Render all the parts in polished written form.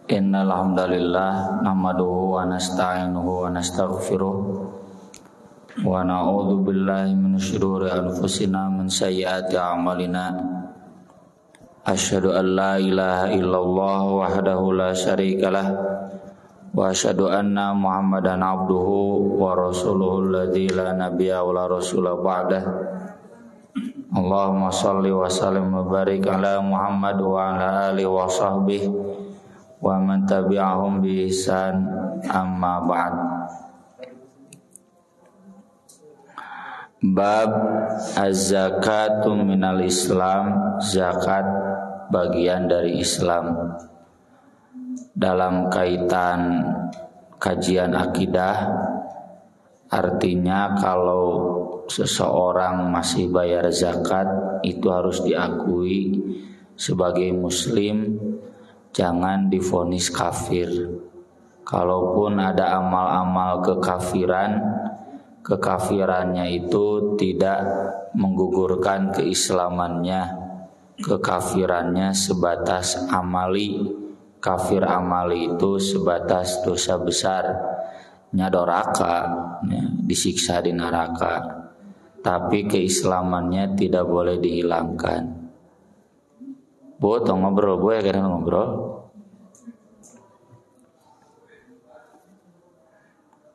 Innal hamdalillah nahmaduhu wa nasta'inuhu wa nastaghfiruh wa na'udzu billahi min syururi anfusina min sayyiati a'malina. Asyhadu an la ilaha illallah wahdahu la syarikalah wa asyhadu anna Muhammadan abduhu wa rasuluhu alladzi la nabiyya wa la rasula ba'dah. Allahumma shalli wa sallim wa barik ala Muhammad wa ala alihi wa sahbihi wa man tabi'ahum bi ihsan, amma ba'd. Bab az-zakatu minal Islam, zakat bagian dari Islam. Dalam kaitan kajian akidah, artinya kalau seseorang masih bayar zakat itu harus diakui sebagai muslim, jangan divonis kafir. Kalaupun ada amal-amal kekafirannya itu tidak menggugurkan keislamannya. Kekafirannya sebatas amali. Kafir amali itu sebatas dosa besar, doraka, disiksa di neraka. Tapi keislamannya tidak boleh dihilangkan. Bu, tong ngobrol, Bu, ya kan ngobrol.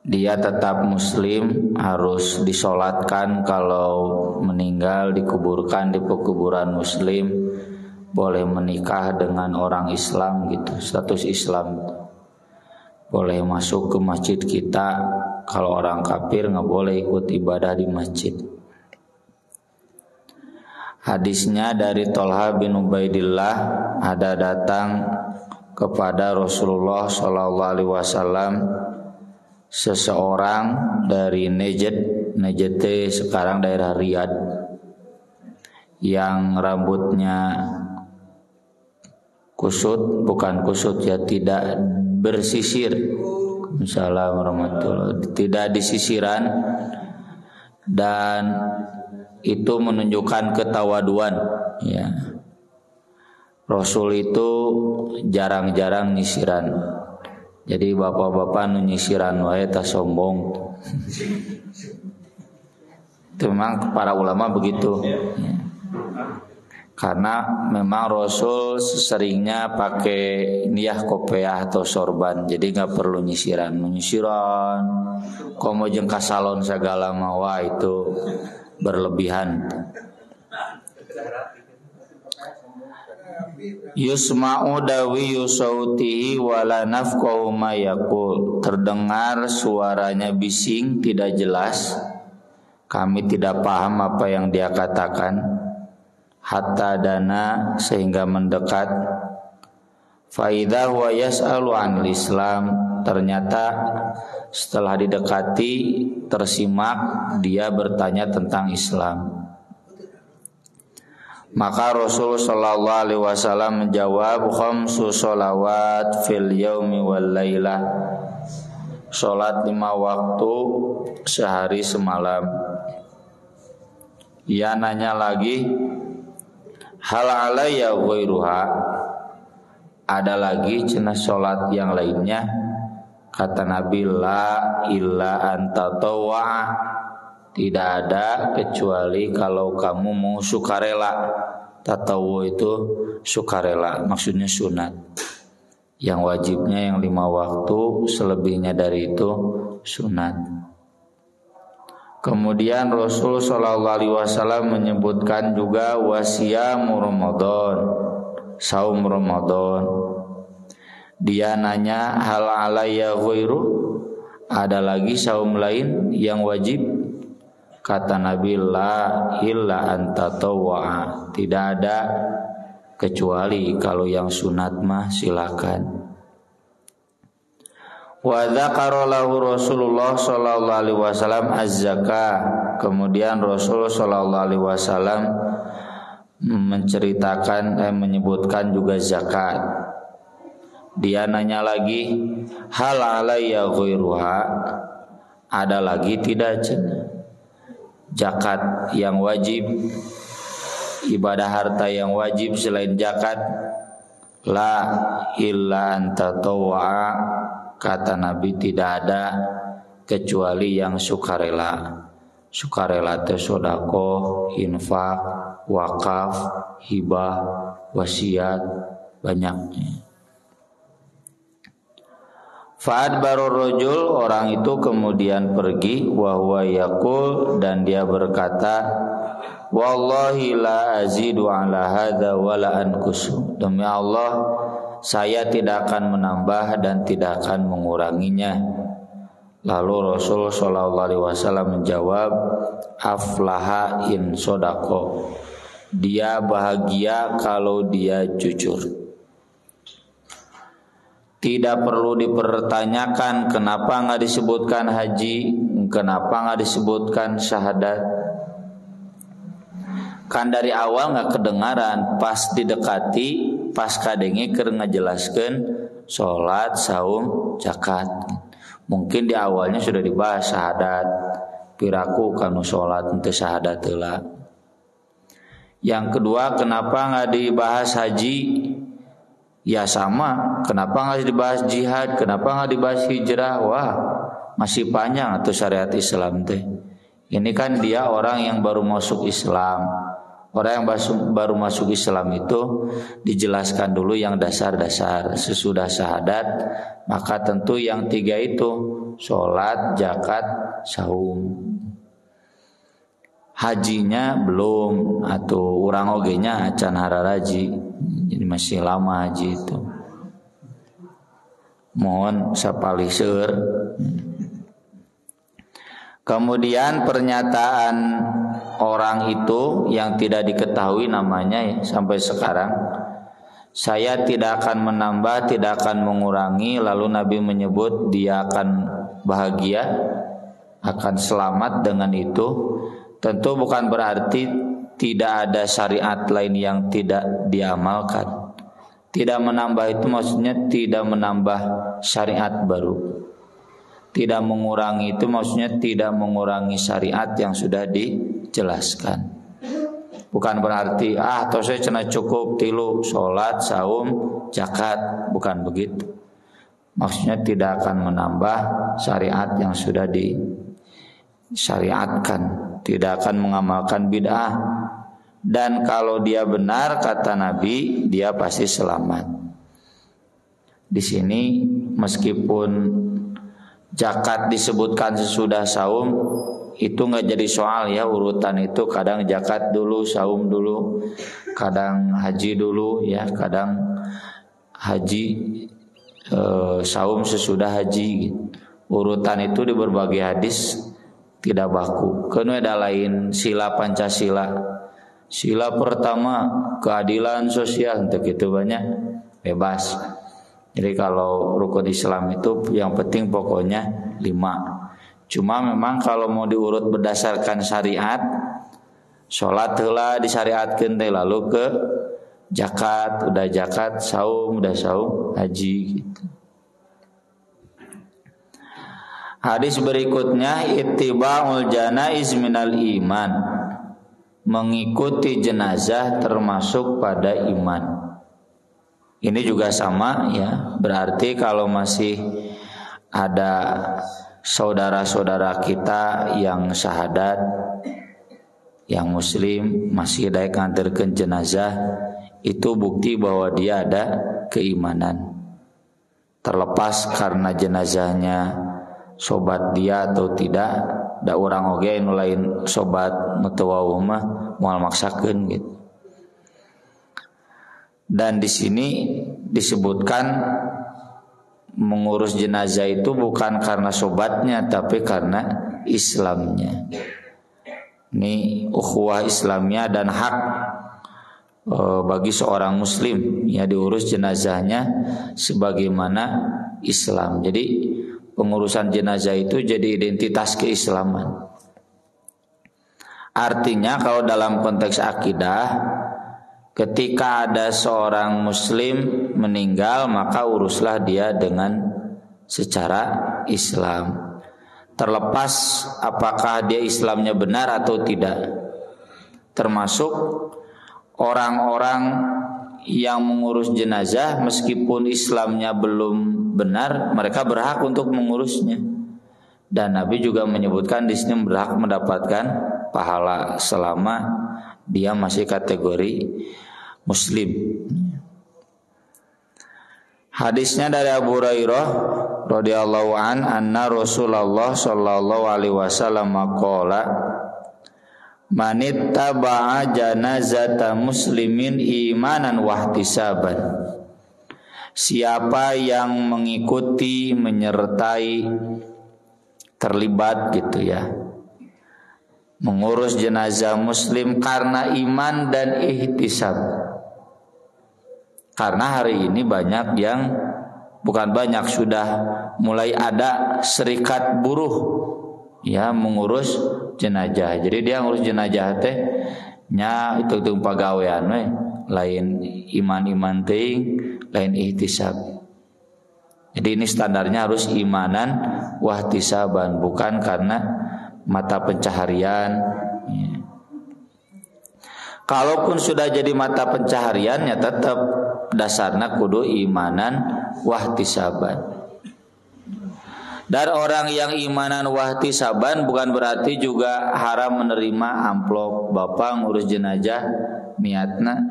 Dia tetap muslim, harus disolatkan kalau meninggal, dikuburkan di pekuburan muslim, boleh menikah dengan orang Islam gitu, status Islam. Boleh masuk ke masjid kita, kalau orang kafir nggak boleh ikut ibadah di masjid. Hadisnya dari Thalha bin Ubaidillah, ada datang kepada Rasulullah SAW seseorang dari Najd sekarang daerah Riyadh, yang rambutnya kusut, bukan kusut ya, tidak bersisir. Assalamualaikum warahmatullahi wabarakatuh. Tidak disisiran, dan itu menunjukkan ketawaduan ya. Rasul itu jarang-jarang nyisiran. Jadi bapak-bapak nu nyisiran wae tah sombong. Itu memang para ulama begitu ya. Karena memang Rasul seringnya pakai niyah kopiah atau sorban, jadi nggak perlu nyisiran. Komo jeung ka salon segala mawa itu berlebihan. Yusma'u dawiyu sautihi wala nafqahu ma yaqul. Terdengar suaranya bising, tidak jelas, kami tidak paham apa yang dia katakan. Hatta dana, sehingga mendekat. Fa idza huwa yas'alu 'anil Islam. Ternyata setelah didekati, tersimak dia bertanya tentang Islam. Maka Rasul sallallahu alaihi wasallam menjawab, khamsu sholawat fil yaumi wal lailah. Salat 5 waktu sehari semalam. Ia nanya lagi, hal alayya ghairuha, ada lagi cenah salat yang lainnya? Kata Nabi, la illa anta tawwa, tidak ada kecuali kalau kamu mau sukarela. Tatawu itu sukarela, maksudnya sunat. Yang wajibnya yang 5 waktu, selebihnya dari itu sunat. Kemudian Rasul SAW menyebutkan juga wasiyamu Ramadan, saum Ramadan. Dia nanya, hal alayya ghairu, ada lagi saum lain yang wajib? Kata Nabi, la illa anta tawwa, tidak ada kecuali kalau yang sunat mah silakan. Wa dzakara lahu Rasulullah sallallahu alaihi wasallam az-zakah. Kemudian Rasul sallallahu alaihi wasallam menyebutkan juga zakat. Dia nanya lagi, hal alayya ghairuha, ada lagi tidak zakat yang wajib, ibadah harta yang wajib selain zakat? La illa antatawwa, kata Nabi tidak ada kecuali yang sukarela. Sukarela teh sedekah, infak, wakaf, hibah, wasiat, banyaknya. Fa'ad barur rajul, orang itu kemudian pergi, wa huwa yaqul, dan dia berkata, wallahi la azidu ala hadza wa la ankusu. Demi Allah, saya tidak akan menambah dan tidak akan menguranginya. Lalu Rasul sallallahu alaihi wasallam menjawab, aflaha in sodako. Dia bahagia kalau dia jujur. Tidak perlu dipertanyakan kenapa nggak disebutkan haji, kenapa nggak disebutkan syahadat. Kan dari awal nggak kedengaran, pas didekati, pas kadengi keur ngajelaskeun sholat, saum, zakat. Mungkin di awalnya sudah dibahas syahadat, piraku kanu sholat untuk syahadat heula. Yang kedua, kenapa nggak dibahas haji? Ya sama, kenapa nggak dibahas jihad? Kenapa nggak dibahas hijrah? Wah, masih panjang atau syariat Islam teh. Ini kan dia orang yang baru masuk Islam. Orang yang baru masuk Islam itu dijelaskan dulu yang dasar-dasar. Sesudah syahadat, maka tentu yang tiga itu, sholat, zakat, saum. Hajinya belum, atau urang ogenya acan hararaji. Jadi masih lama haji itu. Mohon sapaliseur. Kemudian pernyataan orang itu yang tidak diketahui namanya ya, sampai sekarang, saya tidak akan menambah, tidak akan mengurangi. Lalu Nabi menyebut dia akan bahagia, akan selamat dengan itu. Tentu bukan berarti tidak ada syariat lain yang tidak diamalkan. Tidak menambah itu maksudnya tidak menambah syariat baru. Tidak mengurangi itu maksudnya tidak mengurangi syariat yang sudah dijelaskan. Bukan berarti toh saya cenah cukup tilu sholat, saum, zakat, bukan begitu. Maksudnya tidak akan menambah syariat yang sudah disyariatkan, tidak akan mengamalkan bid'ah. Dan kalau dia benar kata Nabi, dia pasti selamat. Di sini meskipun zakat disebutkan sesudah saum, itu nggak jadi soal ya urutan itu. Kadang zakat dulu, saum dulu, kadang haji dulu ya, kadang haji saum sesudah haji. Urutan itu di berbagai hadis tidak baku. Karena ada lain sila Pancasila. Sila pertama keadilan sosial, untuk itu banyak bebas. Jadi kalau rukun Islam itu yang penting pokoknya 5. Cuma memang kalau mau diurut berdasarkan syariat, sholat heula disyariatkeun teh, lalu ke zakat, udah zakat, saum, udah saum, haji gitu. Hadis berikutnya, ittiba'ul janaiz minal iman. Mengikuti jenazah termasuk pada iman. Ini juga sama ya, berarti kalau masih ada saudara-saudara kita yang syahadat, yang muslim masih ada yang nganterkeun jenazah, itu bukti bahwa dia ada keimanan. Terlepas karena jenazahnya sobat dia atau tidak, da urang oge anu lain sobat mutawawuh mah moal maksakeun gitu. Dan di sini disebutkan mengurus jenazah itu bukan karena sobatnya, tapi karena Islamnya. Ini ukhuwah Islamnya dan hak bagi seorang muslim ya diurus jenazahnya sebagaimana Islam. Jadi pengurusan jenazah itu jadi identitas keislaman. Artinya kalau dalam konteks akidah, ketika ada seorang muslim meninggal, maka uruslah dia dengan secara Islam. Terlepas apakah dia Islamnya benar atau tidak. Termasuk orang-orang yang mengurus jenazah meskipun Islamnya belum benar, mereka berhak untuk mengurusnya. Dan Nabi juga menyebutkan di sini berhak mendapatkan pahala selama dia masih kategori muslim. Hadisnya dari Abu Hurairah radhiyallahu anna Rasulullah sallallahu alaihi wasallam qala manittaba'a janazata muslimin imanan wahtisaban. Siapa yang mengikuti, menyertai, terlibat gitu ya, mengurus jenazah muslim karena iman dan ihtisab. Karena hari ini banyak yang, bukan banyak, sudah mulai ada serikat buruh ya mengurus jenazah. Jadi dia ngurus jenazah teh nya itu pagawean we, lain iman teuing, lain ihtisab. Jadi ini standarnya harus imanan wahtisaban, bukan karena mata pencaharian ya. Kalaupun sudah jadi mata pencahariannya, tetap dasarnya kudu imanan wahtisaban. Dan orang yang imanan wahtisaban bukan berarti juga haram menerima amplop. Bapak ngurus jenazah niatna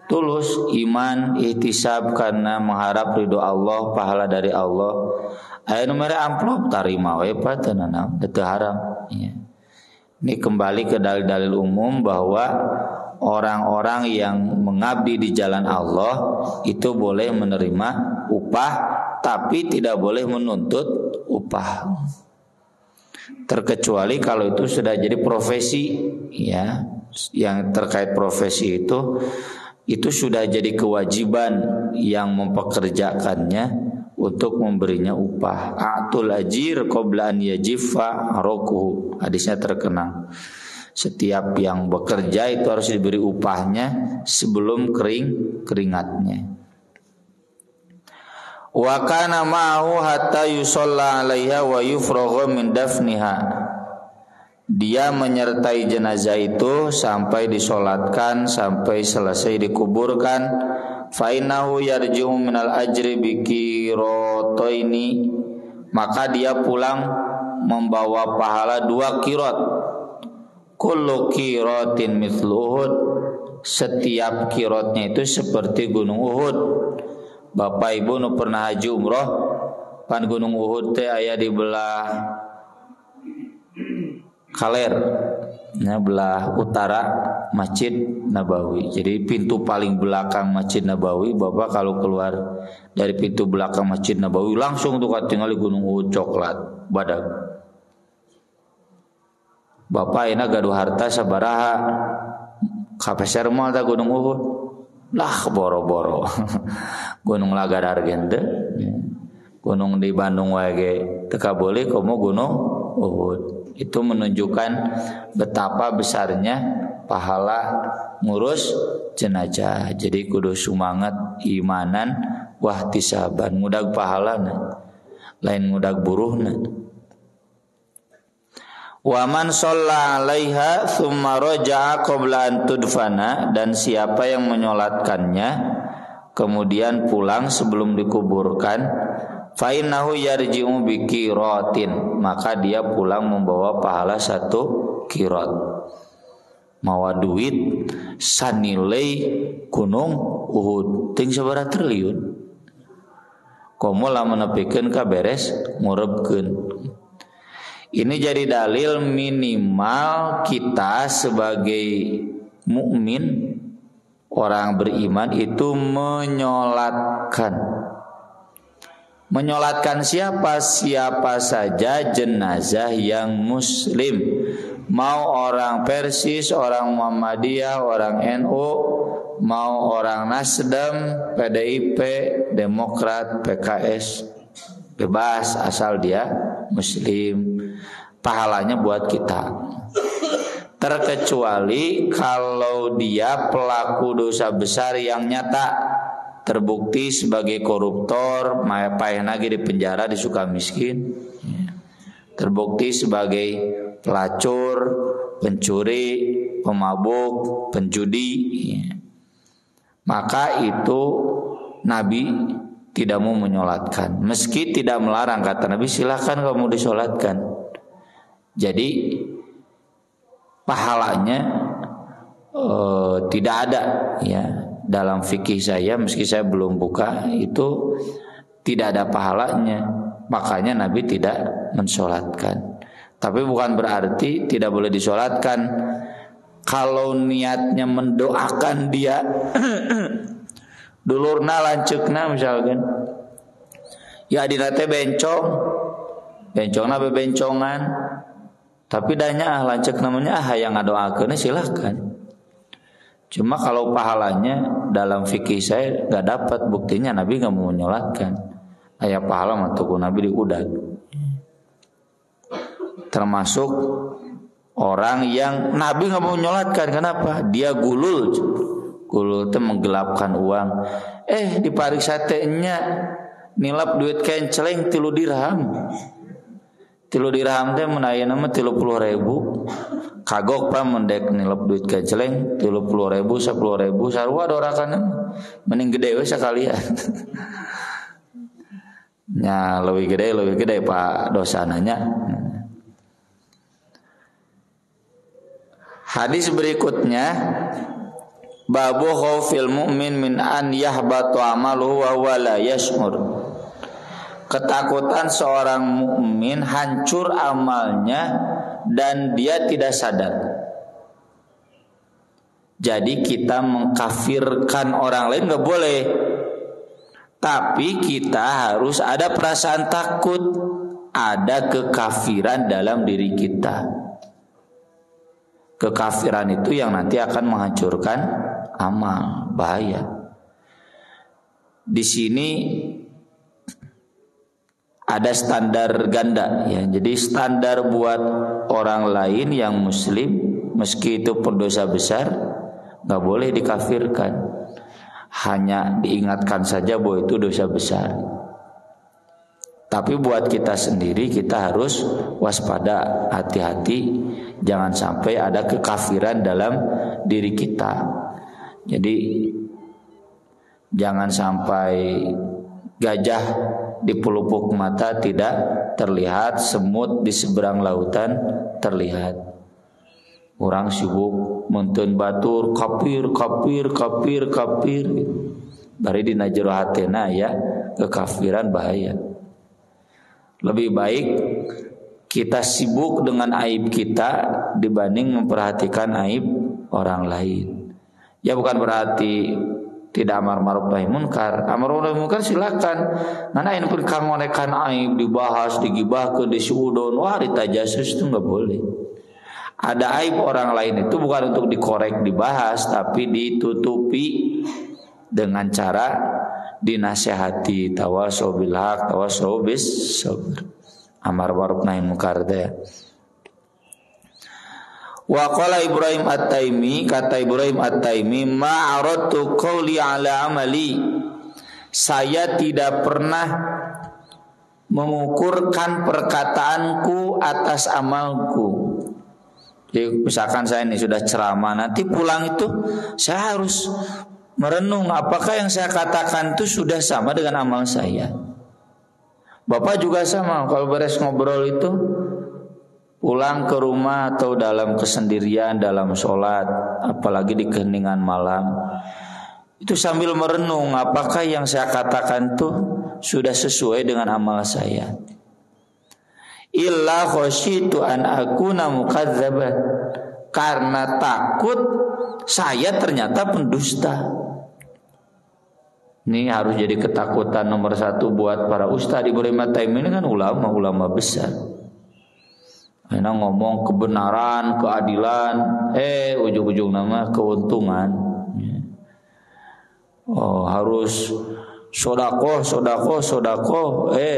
tulus, iman, ihtisab karena mengharap ridho Allah, pahala dari Allah. Aya nu mere amplop tarima we pateunana teu haram ya. Ini kembali ke dalil-dalil umum bahwa orang-orang yang mengabdi di jalan Allah itu boleh menerima upah, tapi tidak boleh menuntut upah. Terkecuali kalau itu sudah jadi profesi ya, yang terkait profesi itu sudah jadi kewajiban yang mempekerjakannya untuk memberinya upah. Atul ajir qabla an yajifa rokuhu. Hadisnya terkenang. Setiap yang bekerja itu harus diberi upahnya sebelum keringatnya. Wa kana ma'ahu hatta yusalla 'alaiha wa yufragha min dafniha. Dia menyertai jenazah itu sampai disolatkan, sampai selesai dikuburkan. Fa innahu yarji'u minal ajri bikirataini, maka dia pulang membawa pahala 2 qirat. Kullu qiratin mithlu Uhud, setiap qiratnya itu seperti gunung Uhud. Bapak Ibu nu pernah haji umroh, pan gunung Uhud teh aya di belah Kaler, nah belah utara Masjid Nabawi. Jadi pintu paling belakang Masjid Nabawi, Bapak kalau keluar dari pintu belakang Masjid Nabawi langsung tuh tinggal di gunung Uhud coklat badag. Bapak enak gaduh harta sabaraha kapeser moal ta gunung Uhud lah boro-boro. Gunung Lagadar gente, gunung di Bandung wae teu boleh komo gunung Uhud. Itu menunjukkan betapa besarnya pahala ngurus jenazah. Jadi kudu semangat imanan wahtisaban, ngudag pahalana lain ngudag buruhna. Wa man shalla 'alaiha tsumma raja'a qabla an tudfana, dan siapa yang menyolatkannya kemudian pulang sebelum dikuburkan, fa innahu yarji'u bi qiratin, maka dia pulang membawa pahala 1 qirat. Mawa duit sanilai gunung Uhud ting sabaraha triliun. Komo lamun nepikeun ka beres ngurebkeun. Ini jadi dalil minimal kita sebagai mukmin, orang beriman itu menyolatkan siapa saja jenazah yang muslim, mau orang Persis, orang Muhammadiyah, orang NU, mau orang Nasdem, PDIP, Demokrat, PKS, bebas asal dia muslim, pahalanya buat kita. Terkecuali kalau dia pelaku dosa besar yang nyata, terbukti sebagai koruptor, payah lagi di penjara di Sukamiskin, terbukti sebagai pelacur, pencuri, pemabuk, penjudi, maka itu Nabi tidak mau menyolatkan. Meski tidak melarang, kata Nabi, silakan kamu disolatkan. Jadi pahalanya tidak ada ya dalam fikih saya, meski saya belum buka, itu tidak ada pahalanya. Makanya Nabi tidak mensolatkan. Tapi bukan berarti tidak boleh disolatkan. Kalau niatnya mendoakan dia dulurna lanceukna misalkan, ya dina teh bencongna bebencongan, tapi danya lanceuk namanya yang ngadoakeun silahkan. Cuma kalau pahalanya dalam fikih saya nggak dapat buktinya, Nabi nggak mau menyolatkan. Aya pahala mah tuku Nabi diudag. Termasuk orang yang Nabi nggak mau menyolatkan. Kenapa? Dia gulul itu menggelapkan uang. Di pariksa nya nilap duit kenceleng 3 dirham. 3 dirham teh mun ayeuna mah 30.000. Kagok pa mendek nilap duit kenceleng 30.000, 10.000 sarua dorakanna. Mending gede we sakalian. Nya leuwih gede Pak dosananya. Hadis berikutnya, babu khaufil mu'min min an yahbatu amaluhu wa huwa la yash'ur. Ketakutan seorang mukmin hancur amalnya dan dia tidak sadar. Jadi kita mengkafirkan orang lain enggak boleh. Tapi kita harus ada perasaan takut, ada kekafiran dalam diri kita. Kekafiran itu yang nanti akan menghancurkan amal, bahaya. Di sini ada standar ganda ya. Jadi standar buat orang lain yang muslim, meski itu berdosa besar, nggak boleh dikafirkan. Hanya diingatkan saja bahwa itu dosa besar. Tapi buat kita sendiri kita harus waspada, hati-hati, jangan sampai ada kekafiran dalam diri kita. Jadi jangan sampai gajah di pelupuk mata tidak terlihat, semut di seberang lautan terlihat. Orang sibuk muntun batur kafir. Bari dina jero hatena ya kekafiran bahaya. Lebih baik kita sibuk dengan aib kita dibanding memperhatikan aib orang lain. Ya bukan berarti tidak amar ma'ruf nahi munkar. Amar ma'ruf nahi munkar silakan. Mana ini pun kangonekan aib dibahas, digibahkeun, disuudon, wah ditajasus itu enggak boleh. Ada aib orang lain itu bukan untuk dikorek, dibahas, tapi ditutupi dengan cara dinasehati, tawasau bil haq, tawasau bis sabr. Amar ma'ruf nahi munkar teh. Wa qala Ibrahim At-Taimi, kata Ibrahim At-Taimi, ma aradtu qawli ala amali. Saya tidak pernah mengukurkan perkataanku atas amalku. Jadi misalkan saya ini sudah ceramah, nanti pulang itu saya harus merenung apakah yang saya katakan itu sudah sama dengan amal saya. Bapak juga sama, kalau beres ngobrol itu pulang ke rumah atau dalam kesendirian, dalam sholat, apalagi di keheningan malam, itu sambil merenung apakah yang saya katakan itu sudah sesuai dengan amal saya. Illa khasyitu an akuna mukazzaban, karena takut saya ternyata pendusta. Ini harus jadi ketakutan nomor 1 buat para ustaz. Ibrahim At-Taimi ini kan ulama besar. Enak ngomong kebenaran, keadilan, ujung-ujung nama keuntungan. Oh harus sodakoh,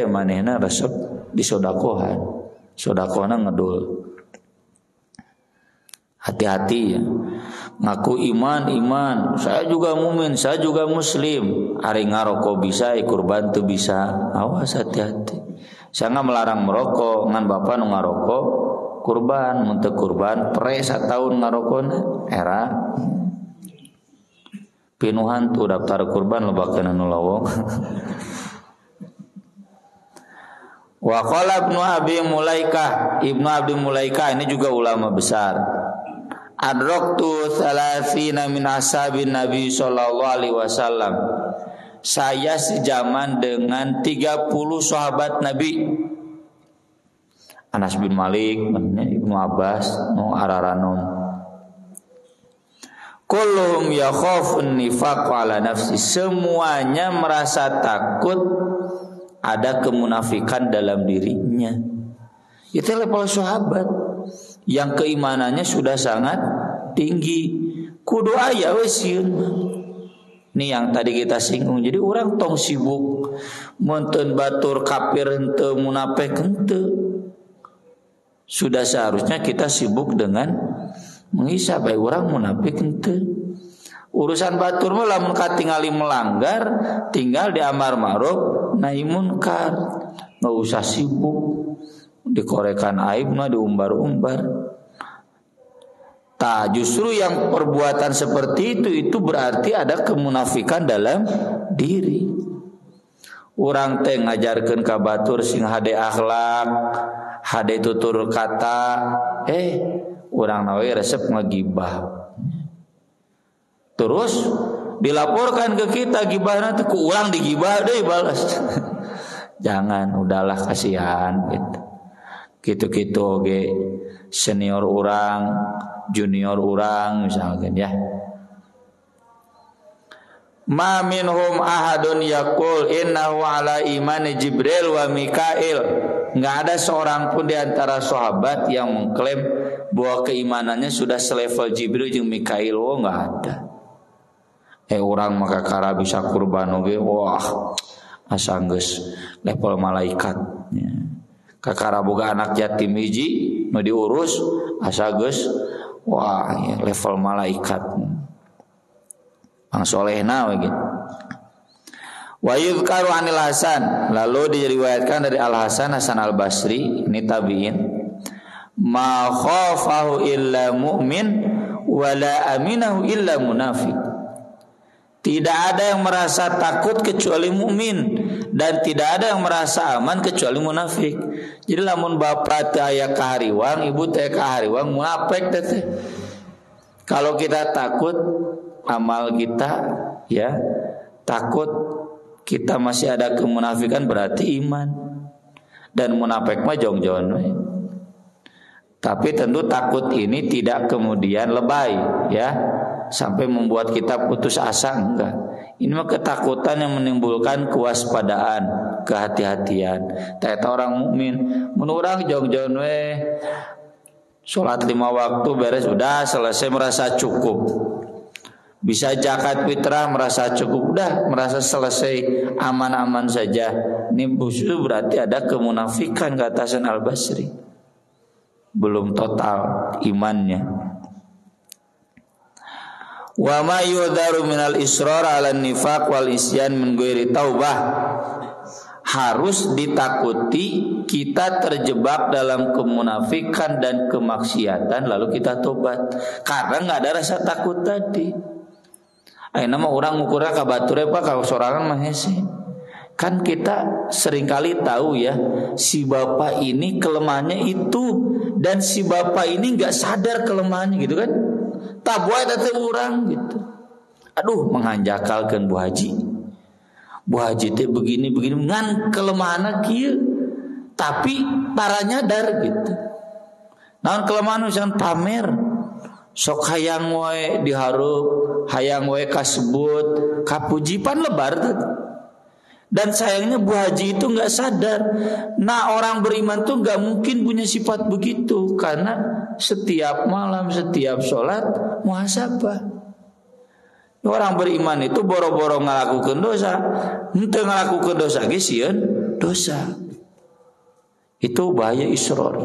manehna resep di sodakohan, sodakohna ngedul. Hati-hati ya. Ngaku iman, saya juga mukmin, saya juga muslim. Ari ngarokok bisa, kurban tuh bisa. Awas hati-hati. Saya nggak melarang merokok, ngan bapak nu ngarokok kurban, muntah kurban, pere 1 tahun ngarokok era. pinuhan tuh daftar kurban lobakeun anu lowong. Wa qala Ibnu Abi Mulaikah, Ibnu Abi Mulaikah ini juga ulama besar. Adraktu 30 min ashabin Nabi sallallahu alaihi wasallam. Saya sejaman dengan 30 sahabat Nabi. Anas bin Malik, Ibnu Abbas, nu araranon. Kulluhum yakhafun nifaq ala nafsi. Semuanya merasa takut ada kemunafikan dalam dirinya. Itu level sahabat yang keimanannya sudah sangat tinggi. Kudu aya we sieun. Ini yang tadi kita singgung. Jadi orang tong sibuk monten batur kafir henteu munafik henteu. Sudah seharusnya kita sibuk dengan menghisab bae orang munafik henteu. Urusan batur mah lamun katingali melanggar tinggal diamar ma'ruf nahi munkar. Enggak usah sibuk dikorekan aibna diumbar-umbar. Justru yang perbuatan seperti itu berarti ada kemunafikan dalam diri. Urang teh ngajarkeun ka batur sing hade akhlak, hade tutur kata, urang nawe resep ngagibah. Terus dilaporkan ke kita gibahna teh ku urang digibah deui balas. Jangan, udahlah kasihan gitu. Gitu-gitu oge senior urang, junior urang misalkan ya. Ma minhum ahadun yaqul innahu ala imani Jibril wa Mikail. Enggak ada seorang pun di antara sahabat yang mengklaim bahwa keimanannya sudah selevel Jibril jeung Mikail. Oh, enggak ada. Orang maka kara bisa kurban oge wah asa geus level malaikat ya. Kakara boga anak yatim hiji nu diurus asa geus wah ya, level malaikat. Ang solehna we gitu. Wa yuzkaru anil Hasan, lalu diriwayatkan dari Al Hasan Al Basri, ini tabi'in. Ma khafahu illa mu'min wa la aminahu illa munafiq. Tidak ada yang merasa takut kecuali mukmin dan tidak ada yang merasa aman kecuali munafik. Jadi lamun bapak teh aya kahariwang, ibu teh kahariwang, munafik teh. Kalau kita takut amal kita ya, takut kita masih ada kemunafikan berarti iman. Dan munafik mah jong-jong we. Tapi tentu takut ini tidak kemudian lebay ya, sampai membuat kita putus asa, enggak. Ini mah ketakutan yang menimbulkan kewaspadaan, kehati-hatian. Eta orang mukmin, mun urang jong-jong we salat 5 waktu beres udah selesai merasa cukup. Bisa zakat fitrah merasa cukup, udah merasa selesai aman-aman saja. Ini justru berarti ada kemunafikan kata Hasan Al Basri. Belum total imannya. Wa ma yudharu minal israr 'ala nifaq wal isyan min ghairi taubah. Harus ditakuti kita terjebak dalam kemunafikan dan kemaksiatan lalu kita tobat karena enggak ada rasa takut tadi. Ayeuna mah urang ngukurna ka bature Pak ka sorangan mah hese. Kan kita seringkali tahu ya, si bapak ini kelemahannya itu dan si bapak ini nggak sadar kelemahannya gitu kan? Tabuai tete orang gitu. Aduh, menghanjakalkan Bu Haji. Bu Haji teh begini ngan kelemahanna kieu. Tapi tara nyadar gitu. Naon kelemahan usahan pamer. Sok hayang we dihareup, hayang we kasebut, kapujipan lebar teh. Dan sayangnya Bu Haji itu nggak sadar. Nah orang beriman tuh nggak mungkin punya sifat begitu karena setiap malam, setiap sholat muhasabah. Orang beriman itu boro-boro ngalakukeun dosa, henteu ngalakukeun dosa ge sieun dosa. Itu bahaya israr.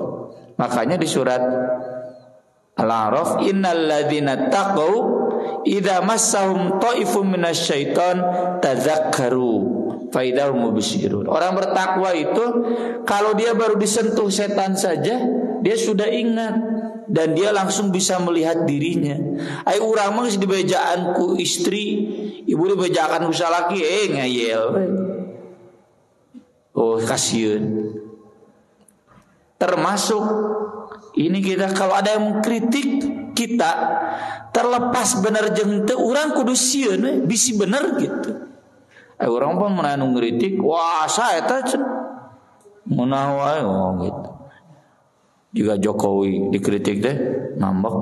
Makanya di surat Al-A'raf, innal ladzina taqaw idza massahum ta'ifun minasyaiton tadzakkaru faidahum mubsyirun. Orang bertakwa itu kalau dia baru disentuh setan saja dia sudah ingat dan dia langsung bisa melihat dirinya. Ai urang mah di bejaan ku istri Ibu dibejakan usaha laki ngeyel. Oh kasihan. Termasuk ini kita kalau ada yang mengkritik kita, terlepas bener jeung teu urang kudu sieun bisi bener gitu. Urang pun mun anu ngritik, wah saya eta meunah wae gitu. Juga Jokowi dikritik teh ngambek.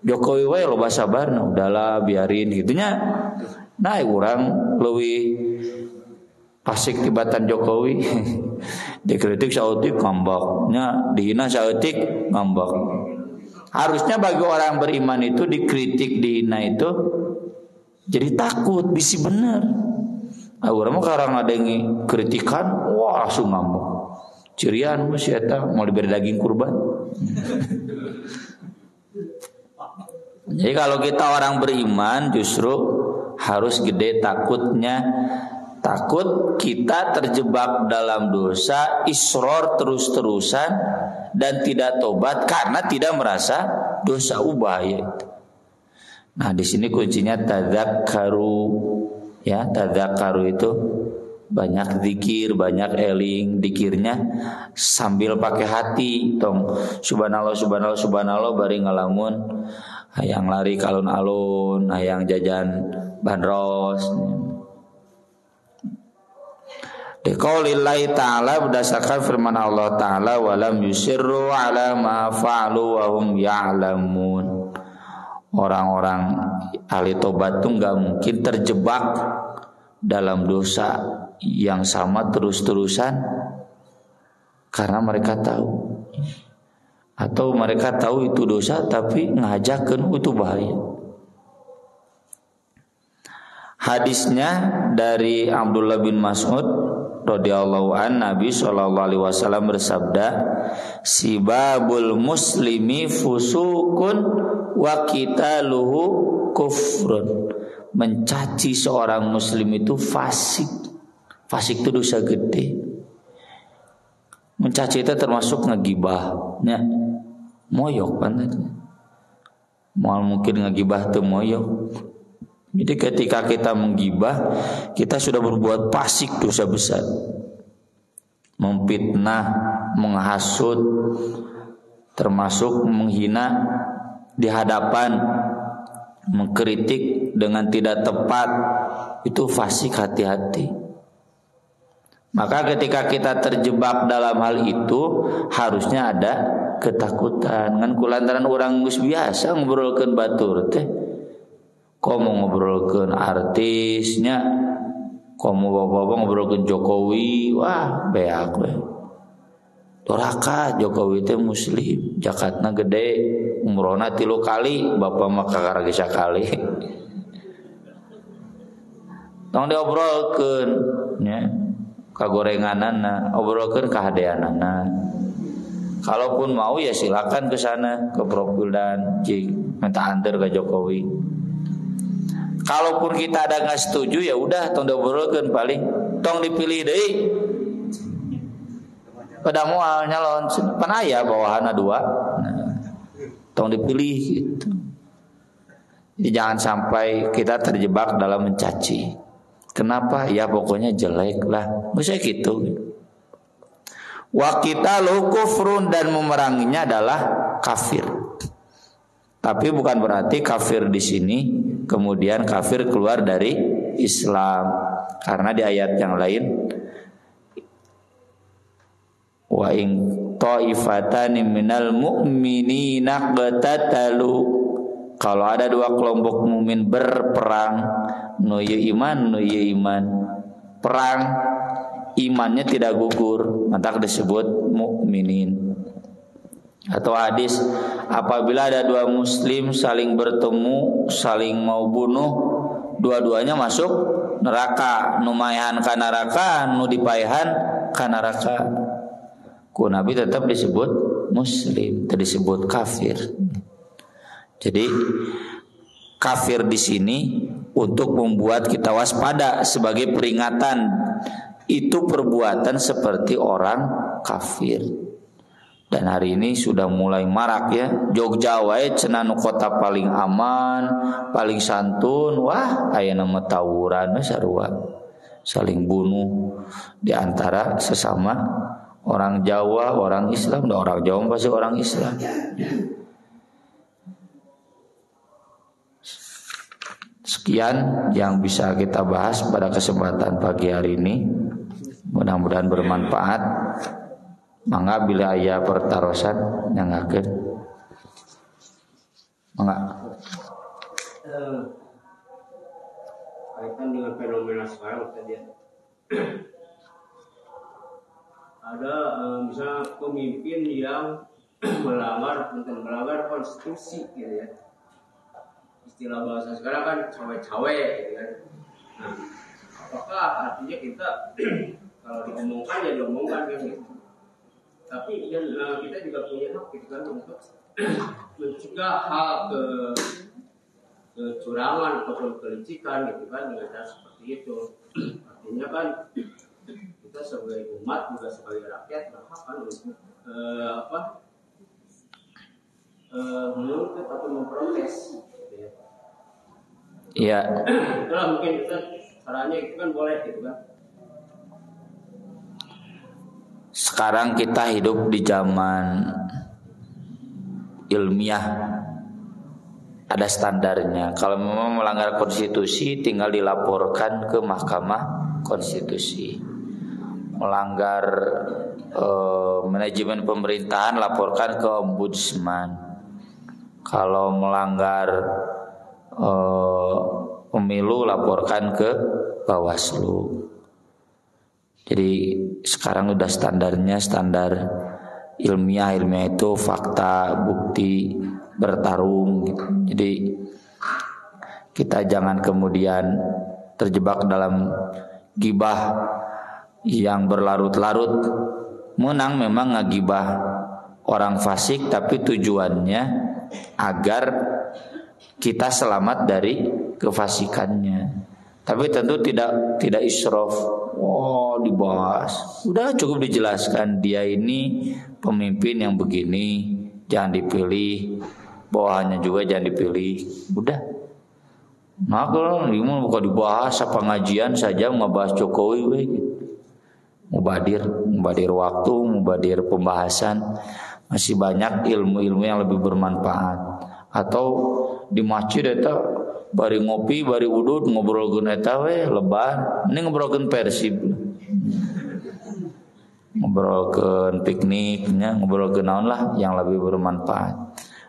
Jokowi wae loba sabarna, udahlah biarin gitunya. Nah urang leuwih pasik tibatan Jokowi. Dikritik saeutik ngambeknya, dihina saeutik ngambek. Harusnya bagi orang beriman itu dikritik, dihina itu jadi takut, bisi bener. Urang mah karang ada yang kritikan, wah langsung ngambek. Cirian masih eta mau diberi daging kurban. Jadi kalau kita orang beriman justru harus gede takutnya. Takut kita terjebak dalam dosa, isror terus-terusan dan tidak tobat karena tidak merasa dosa bahaya. Nah, di sini kuncinya tadzakkaru. Ya, tadzakkaru itu banyak zikir, banyak eling, zikirnya sambil pakai hati. Tong subhanallah subhanallah subhanallah bari ngalamun hayang lari ke alun-alun, hayang jajan bandros. Liqaulillahi ta'ala, berdasarkan firman Allah Ta'ala, walam yusirru ala ma fa'alu wa hum ya'lamun. Orang-orang ahli tobat itu gak mungkin terjebak dalam dosa yang sama terus-terusan karena mereka tahu, atau mereka tahu itu dosa tapi ngajakeun itu bahaya. Hadisnya dari Abdullah bin Mas'ud radhiyallahu an, Nabi sallallahu alaihi wasallam bersabda, sibabul muslimi fusukun wa qitaluhu kufrun. Mencaci seorang muslim itu fasik. Fasik itu dosa gede. Mencaci itu termasuk ngegibah, nya moyok kan. Moal mungkin ngegibah teu moyok. Jadi ketika kita menggibah, kita sudah berbuat fasik, dosa besar. Memfitnah, menghasut, termasuk menghina di hadapan, mengkritik dengan tidak tepat, itu fasik, hati-hati. Maka ketika kita terjebak dalam hal itu, harusnya ada ketakutan. Ngan kulantaran orang geus biasa ngobrolkeun batur teh, komo ngobrolkeun artisnya, komo bapak-bapak ngobrolkeun Jokowi, wah beak we. Doraka Jokowi teh muslim, jakatna gede, umrohna 3 kali, bapak mah kakarage sakali. Tong diobrolkeun nya, kagorenganana, obrolkeun kahadeanana. Kalaupun mau ya silakan ke sana, ke profil dan minta antar ke Jokowi. Kalaupun kita ada nggak setuju ya udah tong diobrolkeun, paling tong dipilih deui. Pada moal nyalon pan aya bawahanna 2. Nah, tong dipilih gitu. Jadi jangan sampai kita terjebak dalam mencaci. Kenapa? Ya pokoknya jelek lah. Masa gitu. Wa qitalu kufrun, dan memeranginya adalah kafir. Tapi bukan berarti kafir di sini kemudian kafir keluar dari Islam, karena di ayat yang lain, wa in ta'ifatani minal mu'minina qatatalu, kalau ada 2 kelompok mukmin berperang, nu iman, perang imannya tidak gugur, maka disebut mukminin. Atau hadis, apabila ada 2 muslim saling bertemu, saling mau bunuh, dua-duanya masuk neraka, nu maehan ka neraka, nu dipaehan ka neraka. Ku Nabi tetap disebut muslim, tidak disebut kafir. Jadi kafir di sini untuk membuat kita waspada sebagai peringatan, itu perbuatan seperti orang kafir. Dan hari ini sudah mulai marak ya. Jogja wae cenah nu kota paling aman, paling santun. Wah, aya nama tawuran sarua. Saling bunuh di antara sesama orang Jawa, orang Islam. Dan orang Jawa pasti orang Islam. Sekian yang bisa kita bahas pada kesempatan pagi hari ini. Mudah-mudahan bermanfaat. Mangga bila aya pertarosan nyangakeun. Mangga. Kaitan dengan fenomena sekarang tadi ada misalnya pemimpin yang melanggar konstitusi gitu ya. Istilah bahasa sekarang kan cawe-cawe gitu kan. Nah, apakah artinya kita kalau diomongkan ya diomongkan kan gitu. Tapi kita juga punya hak gitu kan untuk mencegah hal kecurangan ataupun kelicikan gitu kan dengan cara seperti itu. Artinya kan kita sebagai umat juga sebagai rakyat berhak kan untuk menuntut atau memprotes gitu ya. Iya. Itulah mungkin kita caranya itu kan boleh gitu kan. Sekarang kita hidup di zaman ilmiah, ada standarnya. Kalau memang melanggar konstitusi, tinggal dilaporkan ke Mahkamah Konstitusi. Melanggar manajemen pemerintahan, laporkan ke Ombudsman. Kalau melanggar pemilu, laporkan ke Bawaslu. Jadi sekarang udah standarnya standar ilmiah itu fakta, bukti, bertarung gitu. Jadi kita jangan kemudian terjebak dalam gibah yang berlarut-larut. Menang memang ngagibah orang fasik, tapi tujuannya agar kita selamat dari kefasikannya. Tapi tentu tidak israf. Oh, dibahas. Udah cukup dijelaskan dia ini pemimpin yang begini, jangan dipilih. Bawahannya juga jangan dipilih. Udah. Nah, kalau ini bukan dibahas apa pengajian saja ngebahas Jokowi we gitu. Mubadir waktu, mubadir pembahasan. Masih banyak ilmu-ilmu yang lebih bermanfaat. Atau di masjid eta bari ngopi, bari udut ngobrolkeun eta we lebar, mending ngobrolkeun Persib. Ngobrolkeun pikniknya, ngobrolkeun naon lah yang lebih bermanfaat.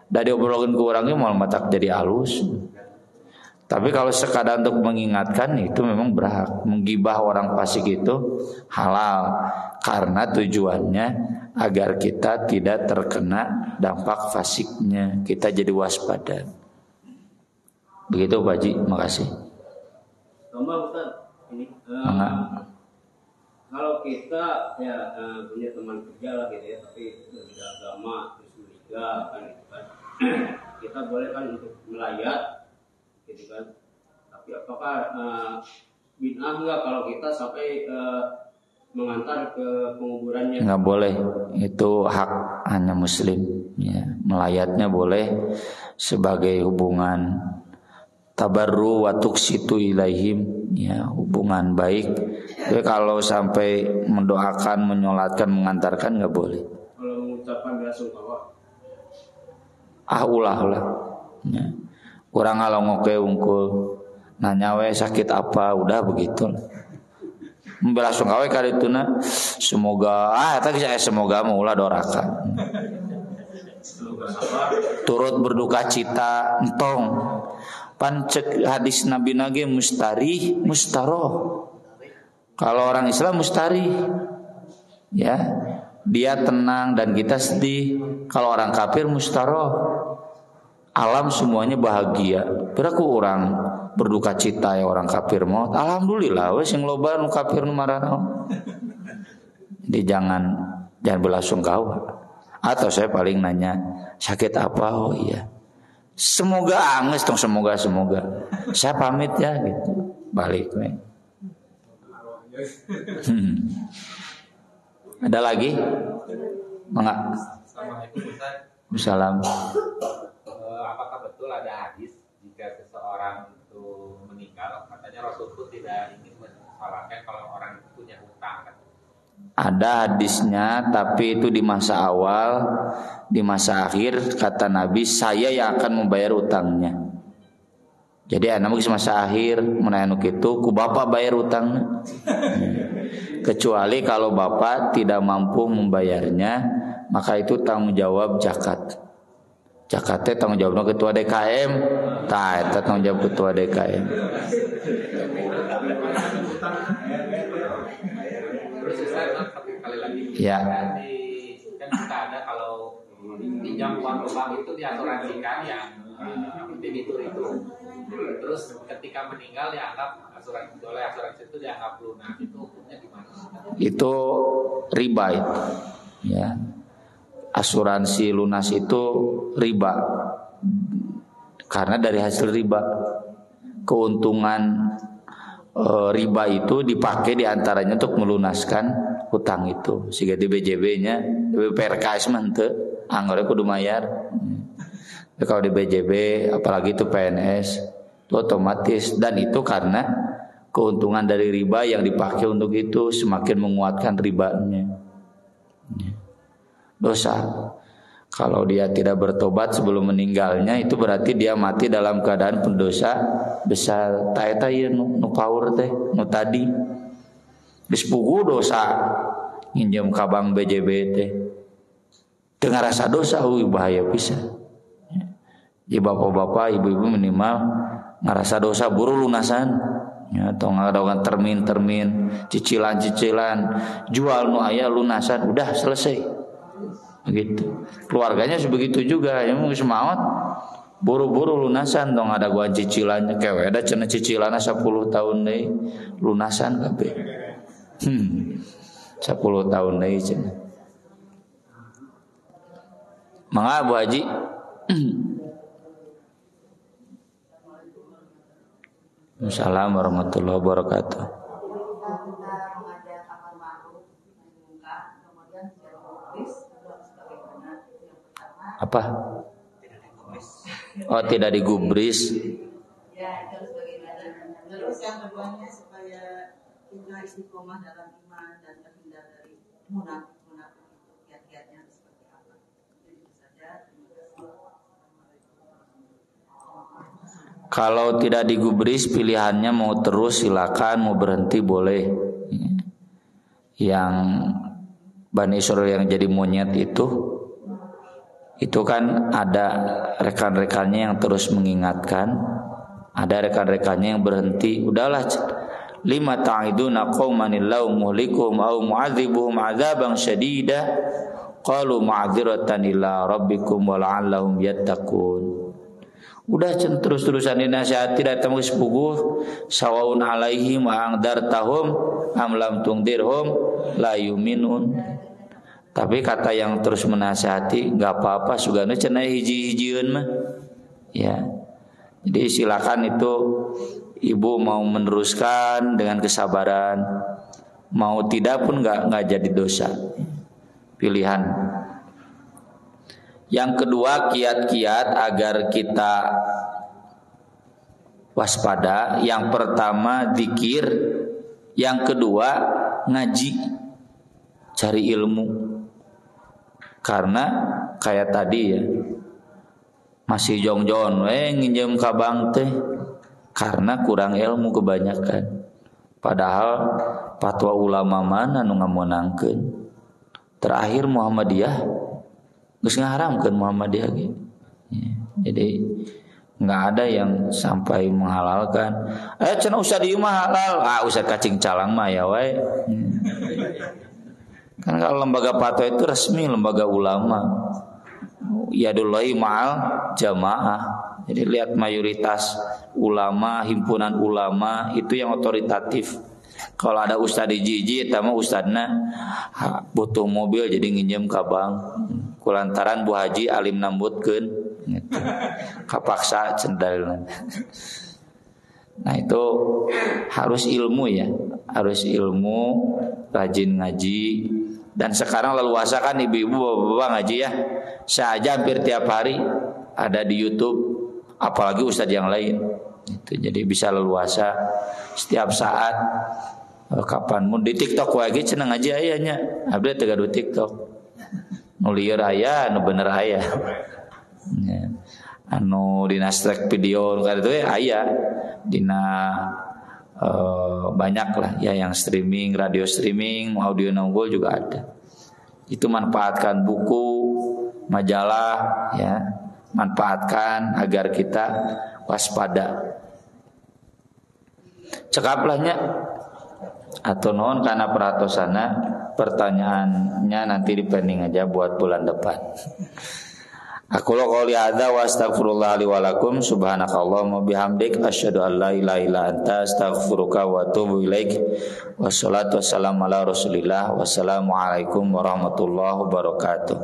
Da diobrolkeun ku urang ge moal matak jadi alus. Tapi kalau sekadar untuk mengingatkan itu memang berhak. Menggibah orang fasik itu halal karena tujuannya agar kita tidak terkena dampak fasiknya. Kita jadi waspada. Begitu Pak Haji, makasih. Tambah Ustaz, ini kalau kita ya punya teman kerja lah gitu ya, tapi berbeda agama terus menikah kan gitu kan, kita boleh kan untuk melayat gitu kan. Tapi apakah bid'ah enggak kalau kita sampai mengantar ke penguburannya? Enggak boleh, itu hak hanya muslim ya. Melayatnya boleh sebagai hubungan tabarru wa tuksitu ilaihim ya, hubungan baik. Tapi kalau sampai mendoakan, menyolatkan, mengantarkan enggak boleh. Kalau mengucapkan bela sungkawa ulah ya. Kurang ngalongoke wungkul nanya we sakit apa, udah begitu. Bela sungkawa ka dituna semoga semoga mau ulah doraka. Turut berduka cita entong. Pan cek hadis Nabi nage mustari mustaroh. Kalau orang Islam mustari ya, dia tenang dan kita sedih. Kalau orang kafir mustaroh, alam semuanya bahagia. Beraku orang berduka cita ya orang kafir maut. Alhamdulillah wes yang loba nu kafir nu marana. Jadi jangan belasungkawa. Atau saya paling nanya sakit apa? Oh iya. Semoga anges dong, semoga. Saya pamit ya gitu. Balik. Ada lagi? Mangga. Assalamualaikum Ustaz. Salam. Apakah betul ada hadis jika seseorang itu meninggal, katanya Rasul itu tidak ingin mensolatkan kalau orang itu punya hutang kan? Ada hadisnya, tapi itu di masa awal, di masa akhir kata Nabi, saya yang akan membayar utangnya. Jadi anak masa akhir menanuk itu ku bapak bayar utangnya. Kecuali kalau bapak tidak mampu membayarnya, maka itu tanggung jawab zakat. Zakatnya tanggung jawab ketua DKM, itu tanggung jawab ketua DKM. Terus Ustaz, sekali lagi. Ya. Kan kita ada kalau pinjam uang ke bank itu diasuransikan yang debitur itu. Terus ketika meninggal dianggap asuransi itu dianggap lunas, itu hukumnya gimana? Itu riba itu. Ya. Asuransi lunas itu riba. Karena dari hasil riba, keuntungan riba itu dipakai diantaranya untuk melunaskan hutang itu. Sehingga di BJB-nya, di PRKS mah anggore kudu mayar. Kalau di BJB apalagi itu PNS itu otomatis, dan itu karena keuntungan dari riba yang dipakai untuk itu semakin menguatkan ribanya. Dosa. Kalau dia tidak bertobat sebelum meninggalnya, itu berarti dia mati dalam keadaan pendosa besar. Taeta ieu nu power teh, nu tadi. Geus puguh dosa nginjem ka bank BJB teh. Teu ngarasa dosa, bahaya pisan. Ya bapak-bapak, ibu-ibu minimal ngarasa dosa buru lunasan. Ya, atau ngadakan termin, cicilan, jual nu aya lunasan, udah selesai. Begitu. Keluarganya sebegitu juga, yang geus maot buru-buru lunasan, dong ada gua cicilannya kewe ada cenah cicilanna 10 tahun deui lunasan kabeh. 10 tahun deui cenah. Mangga Bu Haji. Assalamualaikum warahmatullahi wabarakatuh. Apa? Oh, tidak digubris. Ya, itu harus bagaimana. Terus yang keduanya supaya kita istiqomah dalam iman dan terhindar dari munafik itu kiat-kiatnya seperti apa? Jadi itu saja. Kalau tidak digubris pilihannya mau terus silakan, mau berhenti boleh. Yang Bani Israil yang jadi monyet itu kan ada rekan-rekannya yang terus mengingatkan, ada rekan-rekannya yang berhenti. Udahlah, lima ta'iduna qauman illahu muhlikuhum aw mu'adzibuhum 'adzaban syadida qalu ma'dziratan ila rabbikum wa la'allahum yattaqun. Udah terus-terusan dinasihati datang geus puguh, sawaun alaihim wa angdartahum am lam tungdirhum la yuminun. Tapi kata yang terus menasihati, nggak apa-apa, sugana cenah hiji-hijieun mah. Ya. Jadi silakan itu ibu mau meneruskan dengan kesabaran, mau tidak pun nggak jadi dosa. Pilihan. Yang kedua, kiat-kiat agar kita waspada. Yang pertama zikir, yang kedua ngaji, cari ilmu. Karena kayak tadi ya, masih jong-jong nginjem ka bank teh karena kurang ilmu kebanyakan. Padahal fatwa ulama mana nu ngamonangkeun. Terakhir Muhammadiyah geus ngaharamkeun Muhammadiyah gitu. Ya, jadi enggak ada yang sampai menghalalkan. Cenah ustad ieu mah halal. Ustad cacing calang mah ya wae. Kan kalau lembaga fatwa itu resmi lembaga ulama. Yadullahi ma'al jamaah. Jadi lihat mayoritas ulama, himpunan ulama itu yang otoritatif. Kalau ada ustad jiji, tamu ustadna butuh mobil jadi nginjem ka bank. Kulantaran Bu Haji alim nambutkeun gitu. Kapaksa cendal. Nah itu harus ilmu ya, harus ilmu, rajin ngaji, Dan sekarang leluasa kan ibu-ibu bapak-bapak ngaji ya. Saya hampir tiap hari ada di YouTube, apalagi ustadz yang lain. Itu jadi bisa leluasa setiap saat, kapan mau di TikTok lagi cenah ngaji ayahnya. Abdi teu gaduh TikTok. Nu lieur aya, nu bener aya. Ya. Anu dina strike video kada itu aya dina banyak lah ya yang streaming, radio streaming, audio nongol juga ada. Itu manfaatkan buku, majalah ya, manfaatkan agar kita waspada. Cekaplahnya atau non karena peratosana pertanyaannya nanti dipending aja buat bulan depan. Aku qouli hadza wa astaghfirullah li wa lakum subhanakallahumma bihamdik asyhadu an la ilaha illa anta astaghfiruka wa atubu ilaik. Wassalatu wassalamu ala Rasulillah. Wassalamu alaikum warahmatullahi wabarakatuh.